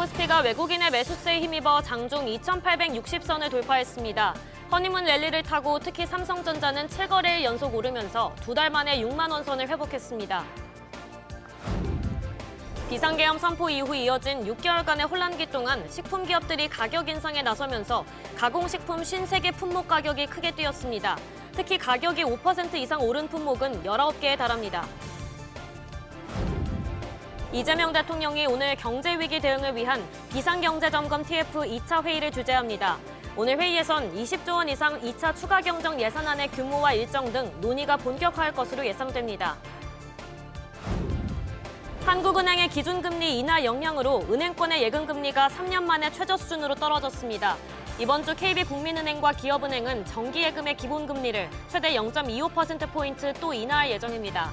코스피가 외국인의 매수세에 힘입어 장중 2,860선을 돌파했습니다. 허니문 랠리를 타고 특히 삼성전자는 7거래일 연속 오르면서 2달 만에 6만 원 선을 회복했습니다. 비상계엄 선포 이후 이어진 6개월간의 혼란기 동안 식품 기업들이 가격 인상에 나서면서 가공식품 53개 품목 가격이 크게 뛰었습니다. 특히 가격이 5% 이상 오른 품목은 19개에 달합니다. 이재명 대통령이 오늘 경제위기 대응을 위한 비상경제점검 TF 2차 회의를 주재합니다. 오늘 회의에선 20조 원 이상 2차 추가 경정 예산안의 규모와 일정 등 논의가 본격화할 것으로 예상됩니다. 한국은행의 기준금리 인하 영향으로 은행권의 예금금리가 3년 만에 최저 수준으로 떨어졌습니다. 이번 주 KB국민은행과 기업은행은 정기예금의 기본금리를 최대 0.25%포인트 또 인하할 예정입니다.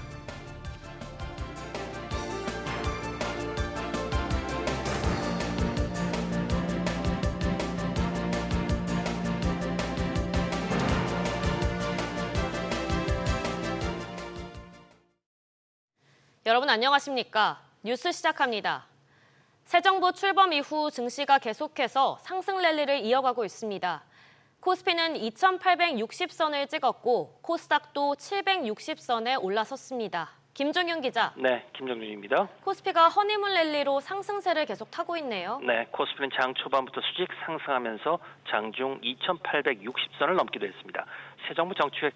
여러분 안녕하십니까? 뉴스 시작합니다. 새 정부 출범 이후 증시가 계속해서 상승 랠리를 이어가고 있습니다. 코스피는 2,860선을 찍었고 코스닥도 760선에 올라섰습니다. 김종윤 기자. 네, 김정준입니다. 코스피가 허니문 랠리로 상승세를 계속 타고 있네요. 네, 코스피는 장 초반부터 수직 상승하면서 장중 2,860선을 넘기도 했습니다. 새 정부 정책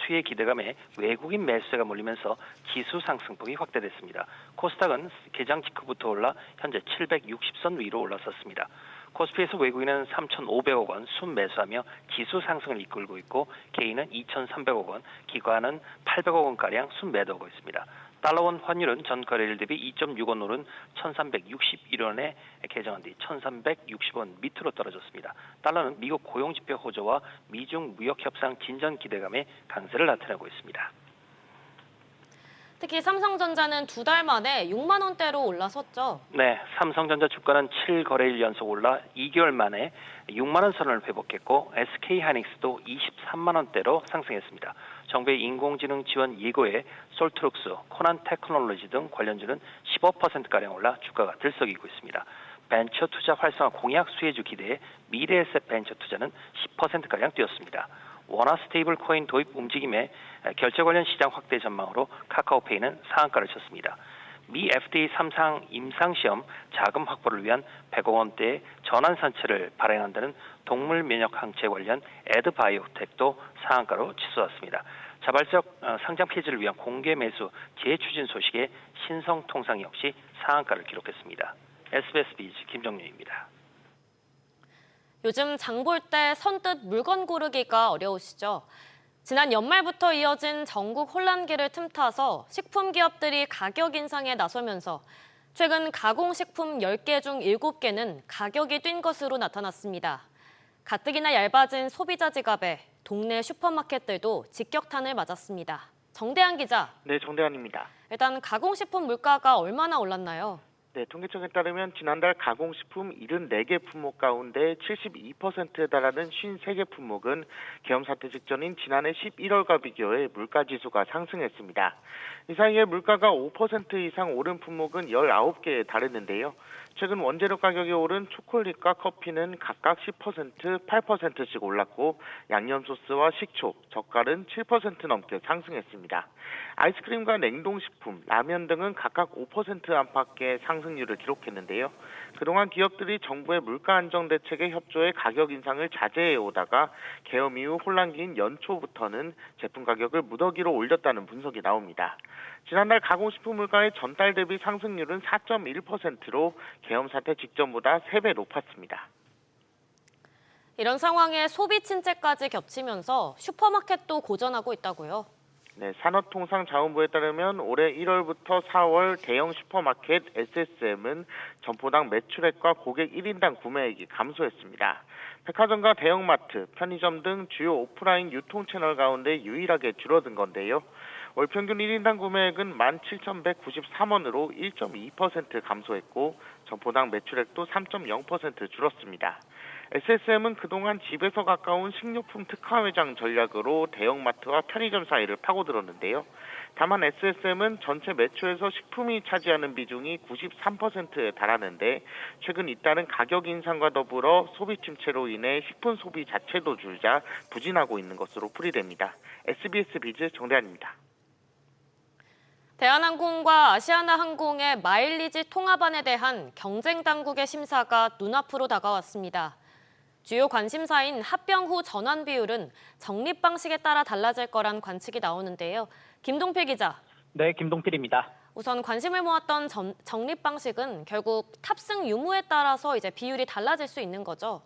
수혜 기대감에 외국인 매수세가 몰리면서 지수 상승폭이 확대됐습니다. 코스닥은 개장 직후부터 올라 현재 760선 위로 올라섰습니다. 코스피에서 외국인은 3,500억 원 순매수하며 지수 상승을 이끌고 있고 개인은 2,300억 원, 기관은 800억 원가량 순매도하고 있습니다. 달러원 환율은 전 거래일 대비 2.6원 오른 1,361원에 개정한 뒤 1,360원 밑으로 떨어졌습니다. 달러는 미국 고용지표 호조와 미중 무역 협상 진전 기대감에 강세를 나타내고 있습니다. 특히 삼성전자는 2달 만에 6만 원대로 올라섰죠. 네, 삼성전자 주가는 7거래일 연속 올라 2개월 만에 6만 원 선을 회복했고 SK하이닉스도 23만 원대로 상승했습니다. 정부의 인공지능 지원 예고에 솔트룩스, 코난 테크놀로지 등 관련주는 15%가량 올라 주가가 들썩이고 있습니다. 벤처 투자 활성화 공약 수혜주 기대에 미래에셋 벤처 투자는 10%가량 뛰었습니다. 원화 스테이블 코인 도입 움직임에 결제 관련 시장 확대 전망으로 카카오페이는 상한가를 쳤습니다. 미 FDA 3상 임상시험 자금 확보를 위한 100억 원대의 전환산체를 발행한다는 동물 면역 항체 관련 에드바이오텍도 상한가로 치솟았습니다. 자발적 상장 폐지를 위한 공개 매수 재추진 소식에 신성통상 역시 상한가를 기록했습니다. SBS 비즈 김정윤입니다. 요즘 장 볼 때 선뜻 물건 고르기가 어려우시죠? 지난 연말부터 이어진 전국 혼란기를 틈타서 식품 기업들이 가격 인상에 나서면서 최근 가공식품 10개 중 7개는 가격이 뛴 것으로 나타났습니다. 가뜩이나 얇아진 소비자 지갑에 동네 슈퍼마켓들도 직격탄을 맞았습니다. 정대한 기자. 네, 정대한입니다. 일단 가공식품 물가가 얼마나 올랐나요? 네, 통계청에 따르면 지난달 가공식품 74개 품목 가운데 72%에 달하는 53개 품목은 계엄 사태 직전인 지난해 11월과 비교해 물가지수가 상승했습니다. 이 사이에 물가가 5% 이상 오른 품목은 19개에 달했는데요. 최근 원재료 가격이 오른 초콜릿과 커피는 각각 10%, 8%씩 올랐고 양념소스와 식초, 젓갈은 7% 넘게 상승했습니다. 아이스크림과 냉동식품, 라면 등은 각각 5% 안팎의 상승률을 기록했는데요. 그동안 기업들이 정부의 물가 안정 대책에 협조해 가격 인상을 자제해 오다가 계엄 이후 혼란기인 연초부터는 제품 가격을 무더기로 올렸다는 분석이 나옵니다. 지난달 가공식품 물가의 전달 대비 상승률은 4.1%로 계엄 사태 직전보다 3배 높았습니다. 이런 상황에 소비 침체까지 겹치면서 슈퍼마켓도 고전하고 있다고요? 네, 산업통상자원부에 따르면 올해 1월부터 4월 대형 슈퍼마켓 SSM은 점포당 매출액과 고객 1인당 구매액이 감소했습니다. 백화점과 대형마트, 편의점 등 주요 오프라인 유통 채널 가운데 유일하게 줄어든 건데요. 월 평균 1인당 구매액은 17,193원으로 1.2% 감소했고 점포당 매출액도 3.0% 줄었습니다. SSM은 그동안 집에서 가까운 식료품 특화 매장 전략으로 대형마트와 편의점 사이를 파고들었는데요. 다만 SSM은 전체 매출에서 식품이 차지하는 비중이 93%에 달하는데 최근 잇따른 가격 인상과 더불어 소비 침체로 인해 식품 소비 자체도 줄자 부진하고 있는 것으로 풀이됩니다. SBS 비즈 정대한입니다. 대한항공과 아시아나항공의 마일리지 통합안에 대한 경쟁 당국의 심사가 눈앞으로 다가왔습니다. 주요 관심사인 합병 후 전환 비율은 적립 방식에 따라 달라질 거란 관측이 나오는데요. 김동필 기자. 네, 김동필입니다. 우선 관심을 모았던 적립 방식은 결국 탑승 유무에 따라서 이제 비율이 달라질 수 있는 거죠.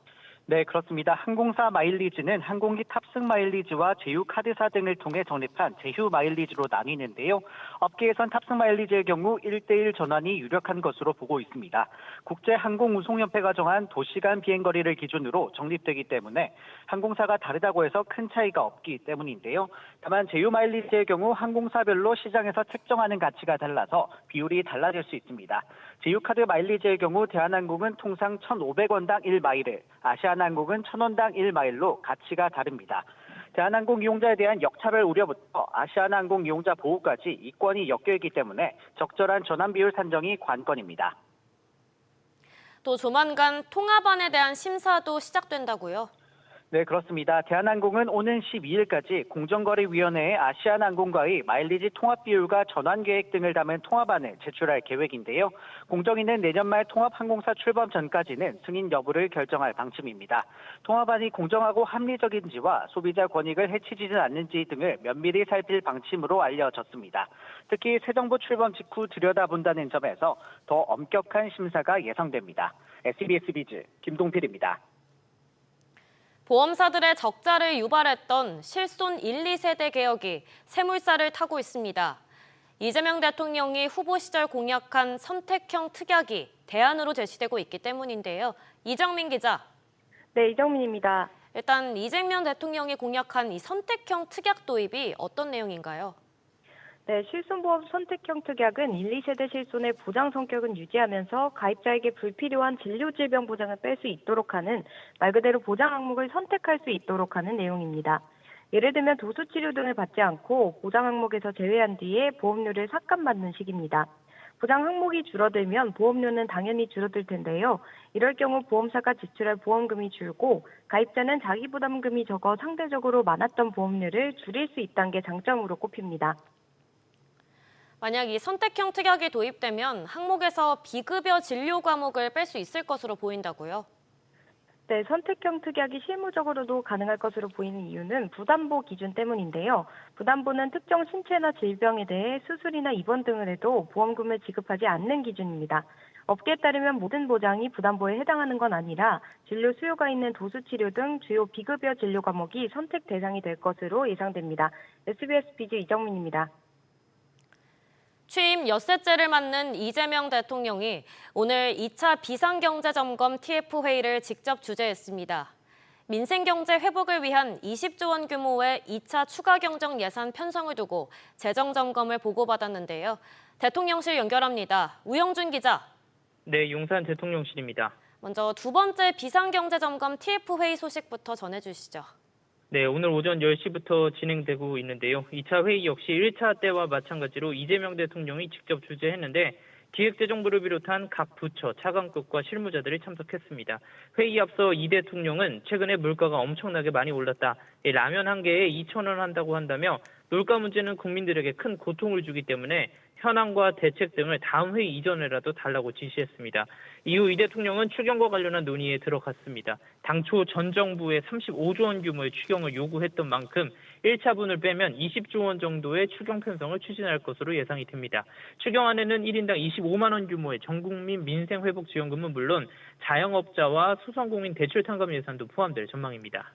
네, 그렇습니다. 항공사 마일리지는 항공기 탑승 마일리지와 제휴 카드사 등을 통해 적립한 제휴 마일리지로 나뉘는데요. 업계에선 탑승 마일리지의 경우 1대1 전환이 유력한 것으로 보고 있습니다. 국제항공우송협회가 정한 도시간 비행거리를 기준으로 적립되기 때문에 항공사가 다르다고 해서 큰 차이가 없기 때문인데요. 다만 제휴 마일리지의 경우 항공사별로 시장에서 책정하는 가치가 달라서 비율이 달라질 수 있습니다. 제휴 카드 마일리지의 경우 대한항공은 통상 1,500원당 1마일을, 아시아나항공은 1,000원당 1마일로 가치가 다릅니다. 대한항공 이용자에 대한 역차별 우려부터 아시아나항공 이용자 보호까지 이권이 엮여있기 때문에 적절한 전환 비율 산정이 관건입니다. 또 조만간 통합안에 대한 심사도 시작된다고요. 네, 그렇습니다. 대한항공은 오는 12일까지 공정거래위원회에 아시아나항공과의 마일리지 통합 비율과 전환 계획 등을 담은 통합안을 제출할 계획인데요. 공정위는 내년 말 통합항공사 출범 전까지는 승인 여부를 결정할 방침입니다. 통합안이 공정하고 합리적인지와 소비자 권익을 해치지는 않는지 등을 면밀히 살필 방침으로 알려졌습니다. 특히 새 정부 출범 직후 들여다본다는 점에서 더 엄격한 심사가 예상됩니다. SBS 비즈 김동필입니다. 보험사들의 적자를 유발했던 실손 1, 2세대 개혁이 새물살을 타고 있습니다. 이재명 대통령이 후보 시절 공약한 선택형 특약이 대안으로 제시되고 있기 때문인데요. 이정민 기자. 네, 이정민입니다. 일단 이재명 대통령이 공약한 이 선택형 특약 도입이 어떤 내용인가요? 네, 실손보험 선택형 특약은 1, 2세대 실손의 보장 성격은 유지하면서 가입자에게 불필요한 진료 질병 보장을 뺄 수 있도록 하는 말 그대로 보장 항목을 선택할 수 있도록 하는 내용입니다. 예를 들면 도수치료 등을 받지 않고 보장 항목에서 제외한 뒤에 보험료를 삭감받는 식입니다. 보장 항목이 줄어들면 보험료는 당연히 줄어들 텐데요. 이럴 경우 보험사가 지출할 보험금이 줄고 가입자는 자기 부담금이 적어 상대적으로 많았던 보험료를 줄일 수 있다는 게 장점으로 꼽힙니다. 만약 이 선택형 특약이 도입되면 항목에서 비급여 진료 과목을 뺄 수 있을 것으로 보인다고요? 네, 선택형 특약이 실무적으로도 가능할 것으로 보이는 이유는 부담보 기준 때문인데요. 부담보는 특정 신체나 질병에 대해 수술이나 입원 등을 해도 보험금을 지급하지 않는 기준입니다. 업계에 따르면 모든 보장이 부담보에 해당하는 건 아니라 진료 수요가 있는 도수치료 등 주요 비급여 진료 과목이 선택 대상이 될 것으로 예상됩니다. SBS 비즈 이정민입니다. 취임 엿새째를 맞는 이재명 대통령이 오늘 2차 비상경제점검 TF회의를 직접 주재했습니다. 민생경제 회복을 위한 20조 원 규모의 2차 추가 경정 예산 편성을 두고 재정점검을 보고받았는데요. 대통령실 연결합니다. 우영준 기자. 네, 용산 대통령실입니다. 먼저 두 번째 비상경제점검 TF회의 소식부터 전해주시죠. 네, 오늘 오전 10시부터 진행되고 있는데요. 2차 회의 역시 1차 때와 마찬가지로 이재명 대통령이 직접 주재했는데 기획재정부를 비롯한 각 부처, 차관급과 실무자들이 참석했습니다. 회의 앞서 이 대통령은 최근에 물가가 엄청나게 많이 올랐다. 라면 한 개에 2,000원 한다고 한다며 물가 문제는 국민들에게 큰 고통을 주기 때문에 현황과 대책 등을 다음 회의 이전에라도 달라고 지시했습니다. 이후 이 대통령은 추경과 관련한 논의에 들어갔습니다. 당초 전 정부의 35조 원 규모의 추경을 요구했던 만큼 1차분을 빼면 20조 원 정도의 추경 편성을 추진할 것으로 예상이 됩니다. 추경안에는 1인당 25만 원 규모의 전국민 민생회복지원금은 물론 자영업자와 소상공인 대출 탕감 예산도 포함될 전망입니다.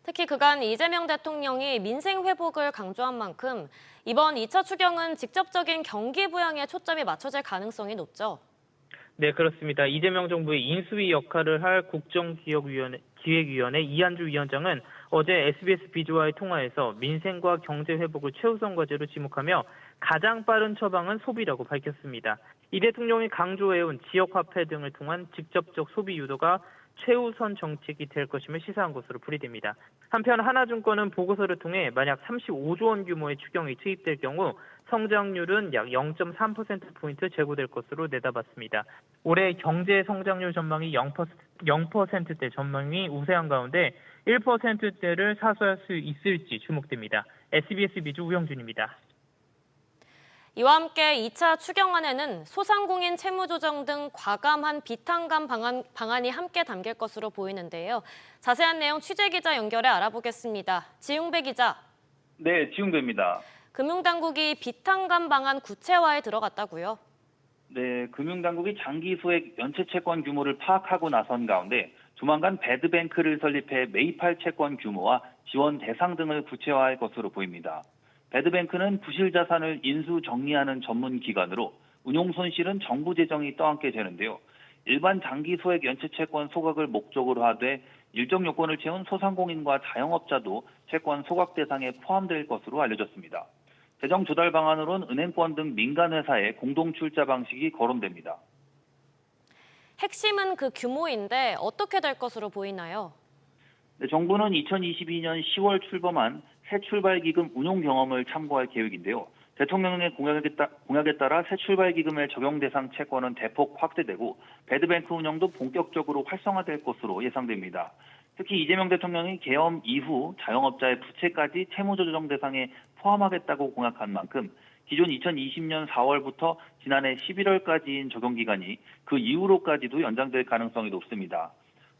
특히 그간 이재명 대통령이 민생 회복을 강조한 만큼 이번 2차 추경은 직접적인 경기 부양에 초점이 맞춰질 가능성이 높죠. 네, 그렇습니다. 이재명 정부의 인수위 역할을 할 국정기획위원회 이한주 위원장은 어제 SBS 비즈와의 통화에서 민생과 경제 회복을 최우선 과제로 지목하며 가장 빠른 처방은 소비라고 밝혔습니다. 이 대통령이 강조해온 지역화폐 등을 통한 직접적 소비 유도가 최우선 정책이 될 것임을 시사한 것으로 풀이됩니다. 한편 하나증권은 보고서를 통해 만약 35조 원 규모의 추경이 투입될 경우 성장률은 약 0.3%포인트 제고될 것으로 내다봤습니다. 올해 경제 성장률 전망이 0%대 전망이 우세한 가운데 1%대를 사수할 수 있을지 주목됩니다. SBS 미주 우영준입니다. 이와 함께 2차 추경안에는 소상공인 채무조정 등 과감한 비탄감 방안이 함께 담길 것으로 보이는데요. 자세한 내용 취재기자 연결해 알아보겠습니다. 지웅배 기자. 네, 지웅배입니다. 금융당국이 비탄감 방안 구체화에 들어갔다고요? 네, 금융당국이 장기 소액 연체 채권 규모를 파악하고 나선 가운데 조만간 배드뱅크를 설립해 매입할 채권 규모와 지원 대상 등을 구체화할 것으로 보입니다. 배드뱅크는 부실 자산을 인수 정리하는 전문 기관으로 운용 손실은 정부 재정이 떠안게 되는데요. 일반 장기 소액 연체 채권 소각을 목적으로 하되 일정 요건을 채운 소상공인과 자영업자도 채권 소각 대상에 포함될 것으로 알려졌습니다. 재정 조달 방안으로는 은행권 등 민간 회사의 공동 출자 방식이 거론됩니다. 핵심은 그 규모인데 어떻게 될 것으로 보이나요? 네, 정부는 2022년 10월 출범한 새 출발기금 운용 경험을 참고할 계획인데요. 대통령의 공약에 따라 새 출발기금의 적용 대상 채권은 대폭 확대되고 배드뱅크 운영도 본격적으로 활성화될 것으로 예상됩니다. 특히 이재명 대통령이 계엄 이후 자영업자의 부채까지 채무조정 대상에 포함하겠다고 공약한 만큼 기존 2020년 4월부터 지난해 11월까지인 적용기간이 그 이후로까지도 연장될 가능성이 높습니다.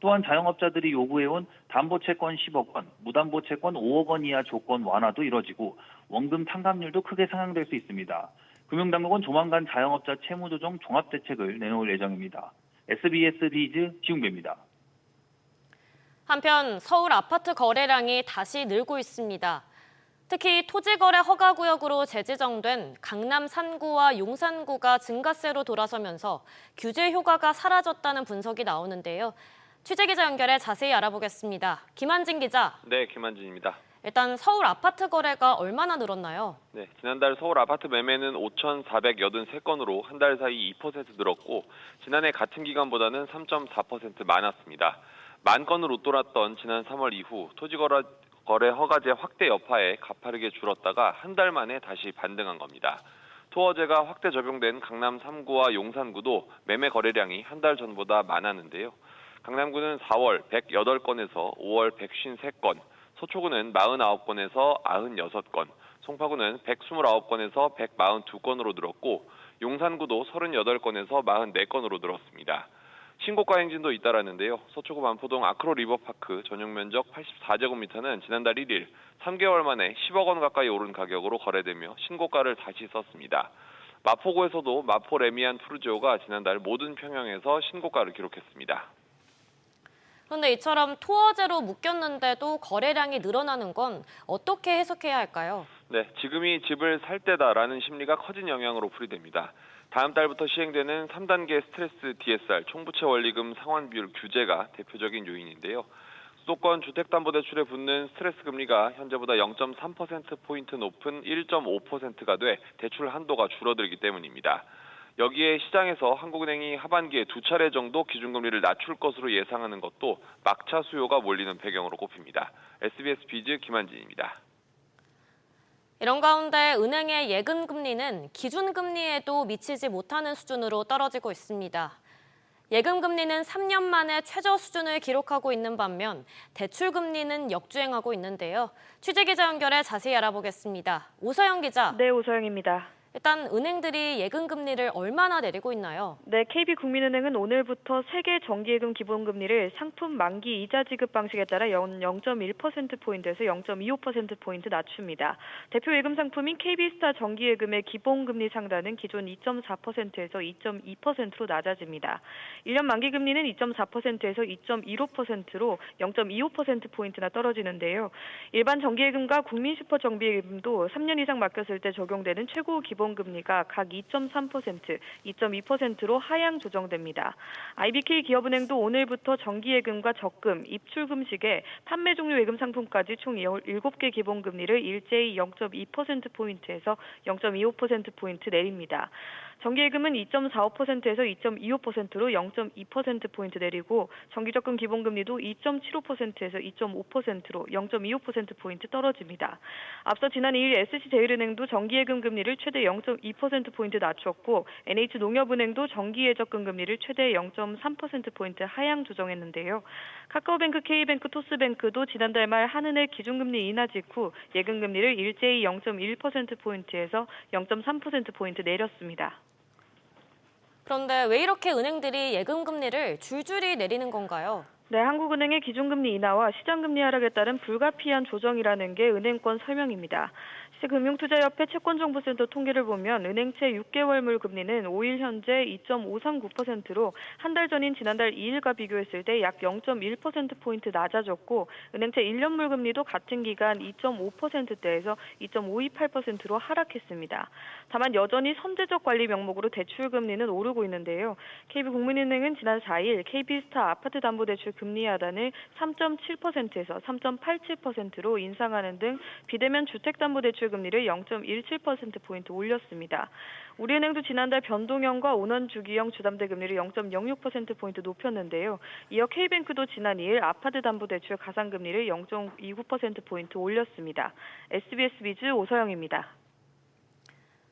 또한 자영업자들이 요구해온 담보채권 10억 원, 무담보채권 5억 원 이하 조건 완화도 이뤄지고 원금 탕감률도 크게 상향될 수 있습니다. 금융당국은 조만간 자영업자 채무조정 종합대책을 내놓을 예정입니다. SBS 비즈 지웅배입니다. 한편 서울 아파트 거래량이 다시 늘고 있습니다. 특히 토지거래 허가구역으로 재지정된 강남 산구와 용산구가 증가세로 돌아서면서 규제 효과가 사라졌다는 분석이 나오는데요. 취재기자 연결해 자세히 알아보겠습니다. 김한진 기자. 네, 김한진입니다. 일단 서울 아파트 거래가 얼마나 늘었나요? 네, 지난달 서울 아파트 매매는 5,483건으로 한 달 사이 2% 늘었고 지난해 같은 기간보다는 3.4% 많았습니다. 만 건을 웃돌았던 지난 3월 이후 토지거래 허가제 확대 여파에 가파르게 줄었다가 한 달 만에 다시 반등한 겁니다. 토어제가 확대 적용된 강남 3구와 용산구도 매매 거래량이 한 달 전보다 많았는데요. 강남구는 4월 108건에서 5월 153건, 서초구는 49건에서 96건, 송파구는 129건에서 142건으로 늘었고 용산구도 38건에서 44건으로 늘었습니다. 신고가 행진도 잇따랐는데요. 서초구 만포동 아크로 리버파크 전용 면적 84제곱미터는 지난달 1일 3개월 만에 10억 원 가까이 오른 가격으로 거래되며 신고가를 다시 썼습니다. 마포구에서도 마포 레미안 푸르지오가 지난달 모든 평형에서 신고가를 기록했습니다. 그런데 이처럼 토어제로 묶였는데도 거래량이 늘어나는 건 어떻게 해석해야 할까요? 네, 지금이 집을 살 때다라는 심리가 커진 영향으로 풀이됩니다. 다음 달부터 시행되는 3단계 스트레스 DSR 총부채 원리금 상환 비율 규제가 대표적인 요인인데요. 수도권 주택담보대출에 붙는 스트레스 금리가 현재보다 0.3%포인트 높은 1.5%가 돼 대출 한도가 줄어들기 때문입니다. 여기에 시장에서 한국은행이 하반기에 2차례 정도 기준금리를 낮출 것으로 예상하는 것도 막차 수요가 몰리는 배경으로 꼽힙니다. SBS 비즈 김한진입니다. 이런 가운데 은행의 예금 금리는 기준 금리에도 미치지 못하는 수준으로 떨어지고 있습니다. 예금 금리는 3년 만에 최저 수준을 기록하고 있는 반면 대출 금리는 역주행하고 있는데요. 취재기자 연결해 자세히 알아보겠습니다. 오서영 기자. 네, 오서영입니다. 일단 은행들이 예금 금리를 얼마나 내리고 있나요? 네, KB국민은행은 오늘부터 세계 정기예금 기본금리를 상품 만기 이자 지급 방식에 따라 0.1%포인트에서 0.25%포인트 낮춥니다. 대표 예금 상품인 KB스타 정기예금의 기본금리 상단은 기존 2.4%에서 2.2%로 낮아집니다. 1년 만기금리는 2.4%에서 2.15%로 0.25%포인트나 떨어지는데요. 일반 정기예금과 국민슈퍼 정기예금도 3년 이상 맡겼을 때 적용되는 최고 기본금리가 각 2.3%, 2.2%로 하향 조정됩니다. IBK 기업은행도 오늘부터 정기예금과 적금, 입출금식에 판매 종료 예금 상품까지 총 7개 기본금리를 일제히 0.2%포인트에서 0.25%포인트 내립니다. 정기예금은 2.45%에서 2.25%로 0.2%포인트 내리고 정기적금 기본금리도 2.75%에서 2.5%로 0.25%포인트 떨어집니다. 앞서 지난 2일 SC제일은행도 정기예금 금리를 최대 0.2%포인트 낮췄고 NH농협은행도 정기예적금 금리를 최대 0.3%포인트 하향 조정했는데요. 카카오뱅크, K뱅크, 토스뱅크도 지난달 말 한은의 기준금리 인하 직후 예금금리를 일제히 0.1%포인트에서 0.3%포인트 내렸습니다. 그런데 왜 이렇게 은행들이 예금금리를 줄줄이 내리는 건가요? 네, 한국은행의 기준금리 인하와 시장금리 하락에 따른 불가피한 조정이라는 게 은행권 설명입니다. 시금융투자협회 채권정보센터 통계를 보면 은행채 6개월물 금리는 5일 현재 2.539%로 한 달 전인 지난달 2일과 비교했을 때 약 0.1%포인트 낮아졌고 은행채 1년물 금리도 같은 기간 2.5%대에서 2.528%로 하락했습니다. 다만 여전히 선제적 관리 명목으로 대출금리는 오르고 있는데요. KB국민은행은 지난 4일 KB스타 아파트담보대출 금리 하단을 3.7%에서 3.87%로 인상하는 등 비대면 주택담보대출 금리를 0.17%포인트 올렸습니다. 우리은행도 지난달 변동형과 5년 주기형 주담대 금리를 0.06%포인트 높였는데요. 이어 K뱅크도 지난 2일 아파트담보대출 가상금리를 0.29%포인트 올렸습니다. SBS 비즈 오서영입니다.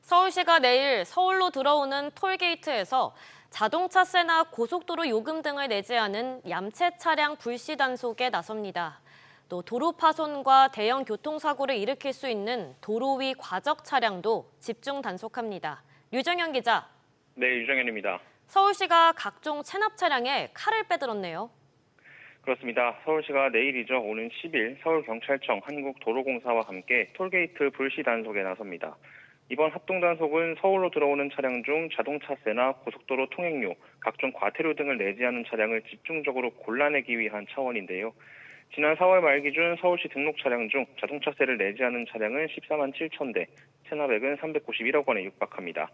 서울시가 내일 서울로 들어오는 톨게이트에서 자동차세나 고속도로 요금 등을 내지 않은 얌체 차량 불시 단속에 나섭니다. 또 도로 파손과 대형 교통사고를 일으킬 수 있는 도로 위 과적 차량도 집중 단속합니다. 류정현 기자. 네, 유정현입니다. 서울시가 각종 체납 차량에 칼을 빼들었네요. 그렇습니다. 서울시가 내일이죠. 오는 10일 서울경찰청 한국도로공사와 함께 톨게이트 불시 단속에 나섭니다. 이번 합동 단속은 서울로 들어오는 차량 중 자동차세나 고속도로 통행료, 각종 과태료 등을 내지 않은 차량을 집중적으로 골라내기 위한 차원인데요. 지난 4월 말 기준 서울시 등록 차량 중 자동차세를 내지 않은 차량은 14만 7천 대, 체납액은 391억 원에 육박합니다.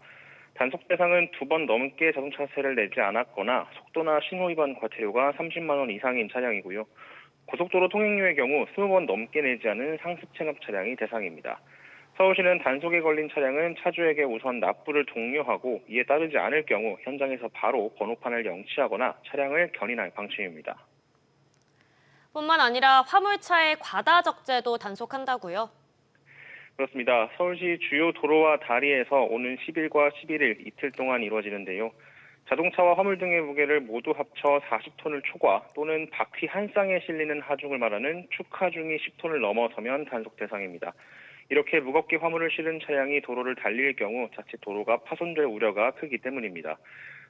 단속 대상은 2번 넘게 자동차세를 내지 않았거나 속도나 신호 위반 과태료가 30만 원 이상인 차량이고요. 고속도로 통행료의 경우 20번 넘게 내지 않은 상습 체납 차량이 대상입니다. 서울시는 단속에 걸린 차량은 차주에게 우선 납부를 독려하고 이에 따르지 않을 경우 현장에서 바로 번호판을 영치하거나 차량을 견인할 방침입니다. 뿐만 아니라 화물차의 과다 적재도 단속한다고요? 그렇습니다. 서울시 주요 도로와 다리에서 오는 10일과 11일 이틀 동안 이루어지는데요. 자동차와 화물 등의 무게를 모두 합쳐 40톤을 초과 또는 바퀴 한 쌍에 실리는 하중을 말하는 축하중이 10톤을 넘어서면 단속 대상입니다. 이렇게 무겁게 화물을 실은 차량이 도로를 달릴 경우 자칫 도로가 파손될 우려가 크기 때문입니다.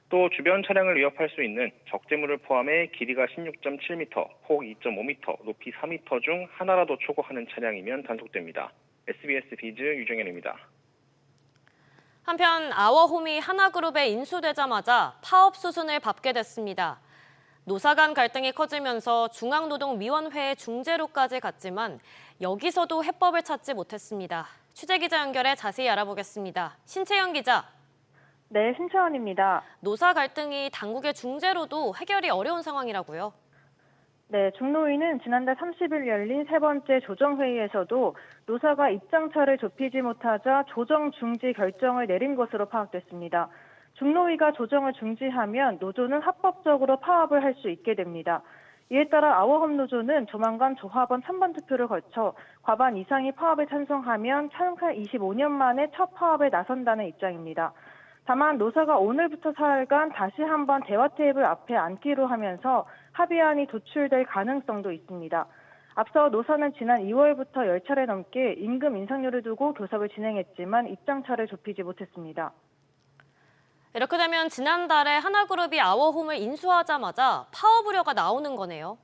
또 주변 차량을 위협할 수 있는 적재물을 포함해 길이가 16.7m, 폭 2.5m, 높이 4m 중 하나라도 초과하는 차량이면 단속됩니다. SBS 비즈 유정현입니다. 한편 아워홈이 하나그룹에 인수되자마자 파업 수순을 밟게 됐습니다. 노사 간 갈등이 커지면서 중앙노동위원회의 중재로까지 갔지만 여기서도 해법을 찾지 못했습니다. 취재기자 연결해 자세히 알아보겠습니다. 신채영 기자. 네, 신채원입니다. 노사 갈등이 당국의 중재로도 해결이 어려운 상황이라고요? 네, 중노위는 지난달 30일 열린 세 번째 조정회의에서도 노사가 입장차를 좁히지 못하자 조정 중지 결정을 내린 것으로 파악됐습니다. 중노위가 조정을 중지하면 노조는 합법적으로 파업을 할 수 있게 됩니다. 이에 따라 아워홈 노조는 조만간 조합원 찬반 투표를 거쳐 과반 이상이 파업에 찬성하면 창사 25년 만에 첫 파업에 나선다는 입장입니다. 다만 노사가 오늘부터 사흘간 다시 한번 대화 테이블 앞에 앉기로 하면서 합의안이 도출될 가능성도 있습니다. 앞서 노사는 지난 2월부터 10차례 넘게 임금 인상률을 두고 교섭을 진행했지만 입장차를 좁히지 못했습니다. 이렇게 되면 지난달에 하나그룹이 아워홈을 인수하자마자 파업 우려가 나오는 거네요.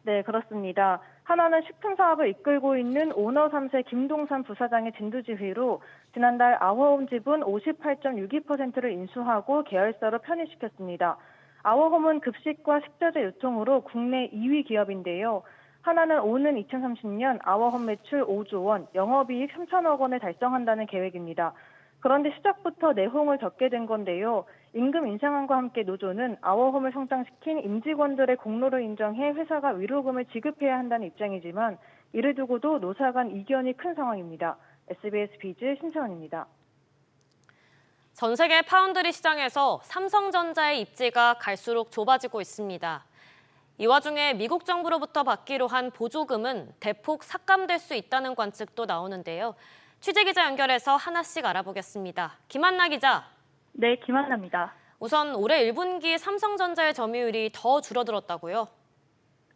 네, 그렇습니다. 하나는 식품 사업을 이끌고 있는 오너 3세 김동산 부사장의 진두지휘로 지난달 아워홈 지분 58.62%를 인수하고 계열사로 편입시켰습니다. 아워홈은 급식과 식자재 유통으로 국내 2위 기업인데요. 하나는 오는 2030년 아워홈 매출 5조 원, 영업이익 3천억 원을 달성한다는 계획입니다. 그런데 시작부터 내홍을 겪게 된 건데요. 임금 인상안과 함께 노조는 아워홈을 성장시킨 임직원들의 공로를 인정해 회사가 위로금을 지급해야 한다는 입장이지만 이를 두고도 노사 간 이견이 큰 상황입니다. SBS 비즈 신채원입니다. 전 세계 파운드리 시장에서 삼성전자의 입지가 갈수록 좁아지고 있습니다. 이 와중에 미국 정부로부터 받기로 한 보조금은 대폭 삭감될 수 있다는 관측도 나오는데요. 취재기자 연결해서 하나씩 알아보겠습니다. 김한나 기자. 네, 김한나입니다. 우선 올해 1분기 삼성전자의 점유율이 더 줄어들었다고요?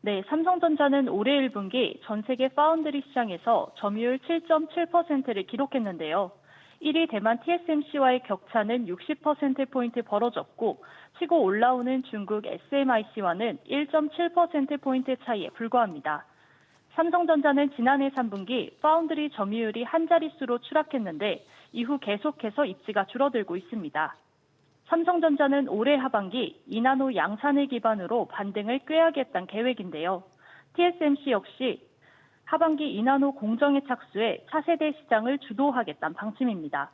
네, 삼성전자는 올해 1분기 전 세계 파운드리 시장에서 점유율 7.7%를 기록했는데요. 1위 대만 TSMC와의 격차는 60%포인트 벌어졌고 치고 올라오는 중국 SMIC와는 1.7%포인트 차이에 불과합니다. 삼성전자는 지난해 3분기 파운드리 점유율이 한 자릿수로 추락했는데 이후 계속해서 입지가 줄어들고 있습니다. 삼성전자는 올해 하반기 2나노 양산을 기반으로 반등을 꾀하겠다는 계획인데요. TSMC 역시 하반기 2나노 공정의 착수에 차세대 시장을 주도하겠다는 방침입니다.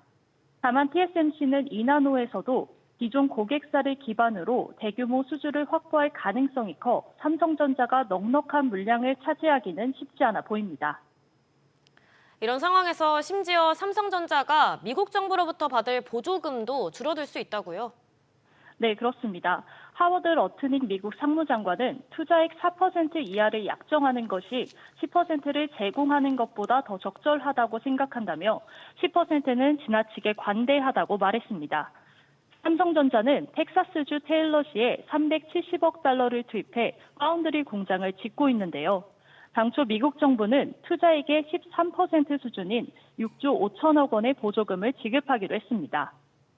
다만 TSMC는 2나노에서도 기존 고객사를 기반으로 대규모 수주를 확보할 가능성이 커 삼성전자가 넉넉한 물량을 차지하기는 쉽지 않아 보입니다. 이런 상황에서 심지어 삼성전자가 미국 정부로부터 받을 보조금도 줄어들 수 있다고요? 네, 그렇습니다. 하워드 러트닉 미국 상무장관은 투자액 4% 이하를 약정하는 것이 10%를 제공하는 것보다 더 적절하다고 생각한다며 10%는 지나치게 관대하다고 말했습니다. 삼성전자는 텍사스주 테일러시에 370억 달러를 투입해 파운드리 공장을 짓고 있는데요. 당초 미국 정부는 투자액의 13% 수준인 6조 5천억 원의 보조금을 지급하기로 했습니다.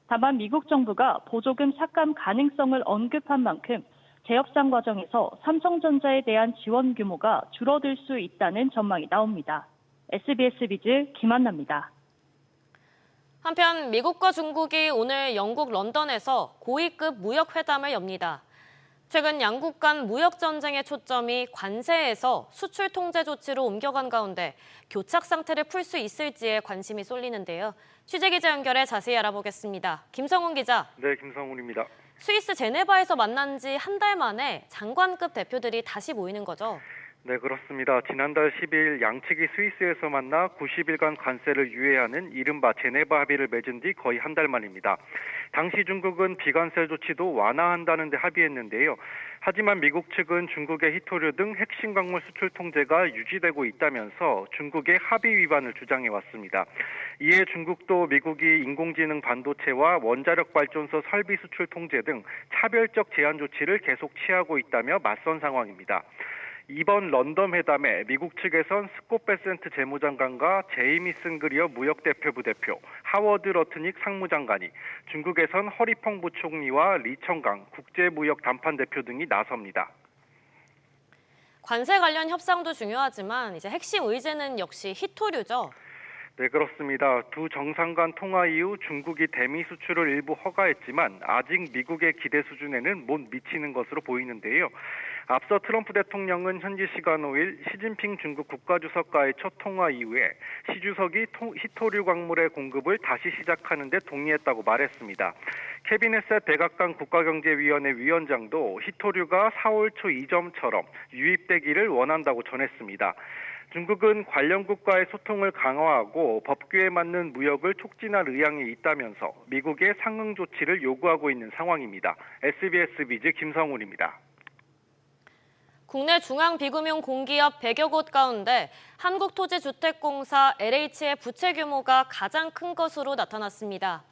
다만 미국 정부가 보조금 삭감 가능성을 언급한 만큼 재협상 과정에서 삼성전자에 대한 지원 규모가 줄어들 수 있다는 전망이 나옵니다. SBS 비즈 김한나입니다. 한편 미국과 중국이 오늘 영국 런던에서 고위급 무역 회담을 엽니다. 최근 양국 간 무역 전쟁의 초점이 관세에서 수출 통제 조치로 옮겨간 가운데 교착 상태를 풀 수 있을지에 관심이 쏠리는데요. 취재 기자 연결해 자세히 알아보겠습니다. 김성훈 기자. 네, 김성훈입니다. 스위스 제네바에서 만난 지 한 달 만에 장관급 대표들이 다시 모이는 거죠? 네, 그렇습니다. 지난달 10일 양측이 스위스에서 만나 90일간 관세를 유예하는 이른바 제네바 합의를 맺은 뒤 거의 한 달 만입니다. 당시 중국은 비관세 조치도 완화한다는 데 합의했는데요. 하지만 미국 측은 중국의 히토류 등 핵심 광물 수출 통제가 유지되고 있다면서 중국의 합의 위반을 주장해 왔습니다. 이에 중국도 미국이 인공지능 반도체와 원자력 발전소 설비 수출 통제 등 차별적 제한 조치를 계속 취하고 있다며 맞선 상황입니다. 이번 런던 회담에 미국 측에선 스콧 베센트 재무장관과 제이미슨 그리어 무역대표부 대표, 하워드 러트닉 상무장관이, 중국에선 허리펑 부총리와 리청강 국제무역 담판 대표 등이 나섭니다. 관세 관련 협상도 중요하지만 이제 핵심 의제는 역시 히토류죠. 네, 그렇습니다. 두 정상 간 통화 이후 중국이 대미 수출을 일부 허가했지만 아직 미국의 기대 수준에는 못 미치는 것으로 보이는데요. 앞서 트럼프 대통령은 현지 시간 5일 시진핑 중국 국가주석과의 첫 통화 이후에 시 주석이 히토류 광물의 공급을 다시 시작하는 데 동의했다고 말했습니다. 캐비넷의 백악관 국가경제위원회 위원장도 히토류가 4월 초 이전처럼 유입되기를 원한다고 전했습니다. 중국은 관련국과의 소통을 강화하고 법규에 맞는 무역을 촉진할 의향이 있다면서 미국의 상응 조치를 요구하고 있는 상황입니다. SBS 비즈 김성훈입니다. 국내 중앙비금융 공기업 100여 곳 가운데 한국토지주택공사 LH의 부채 규모가 가장 큰 것으로 나타났습니다.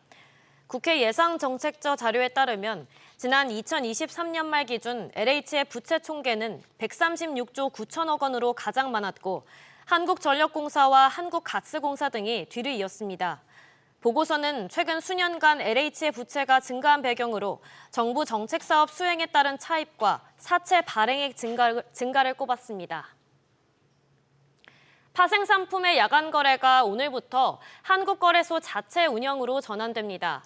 국회 예상정책처 자료에 따르면 지난 2023년 말 기준 LH의 부채 총계는 136조 9천억 원으로 가장 많았고 한국전력공사와 한국가스공사 등이 뒤를 이었습니다. 보고서는 최근 수년간 LH의 부채가 증가한 배경으로 정부 정책사업 수행에 따른 차입과 사채 발행액 증가를 꼽았습니다. 파생상품의 야간 거래가 오늘부터 한국거래소 자체 운영으로 전환됩니다.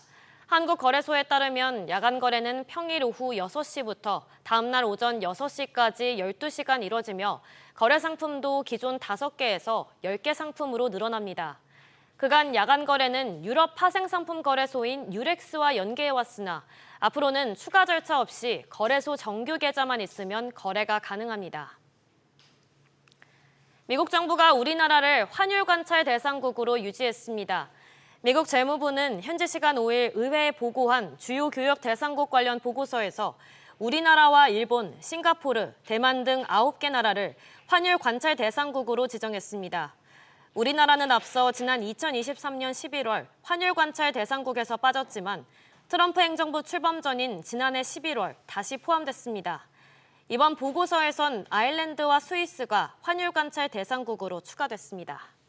한국거래소에 따르면 야간 거래는 평일 오후 6시부터 다음날 오전 6시까지 12시간 이뤄지며 거래 상품도 기존 5개에서 10개 상품으로 늘어납니다. 그간 야간 거래는 유럽 파생상품 거래소인 유렉스와 연계해왔으나 앞으로는 추가 절차 없이 거래소 정규 계좌만 있으면 거래가 가능합니다. 미국 정부가 우리나라를 환율 관찰 대상국으로 유지했습니다. 미국 재무부는 현지 시간 5일 의회에 보고한 주요 교역 대상국 관련 보고서에서 우리나라와 일본, 싱가포르, 대만 등 9개 나라를 환율 관찰 대상국으로 지정했습니다. 우리나라는 앞서 지난 2023년 11월 환율 관찰 대상국에서 빠졌지만 트럼프 행정부 출범 전인 지난해 11월 다시 포함됐습니다. 이번 보고서에선 아일랜드와 스위스가 환율 관찰 대상국으로 추가됐습니다.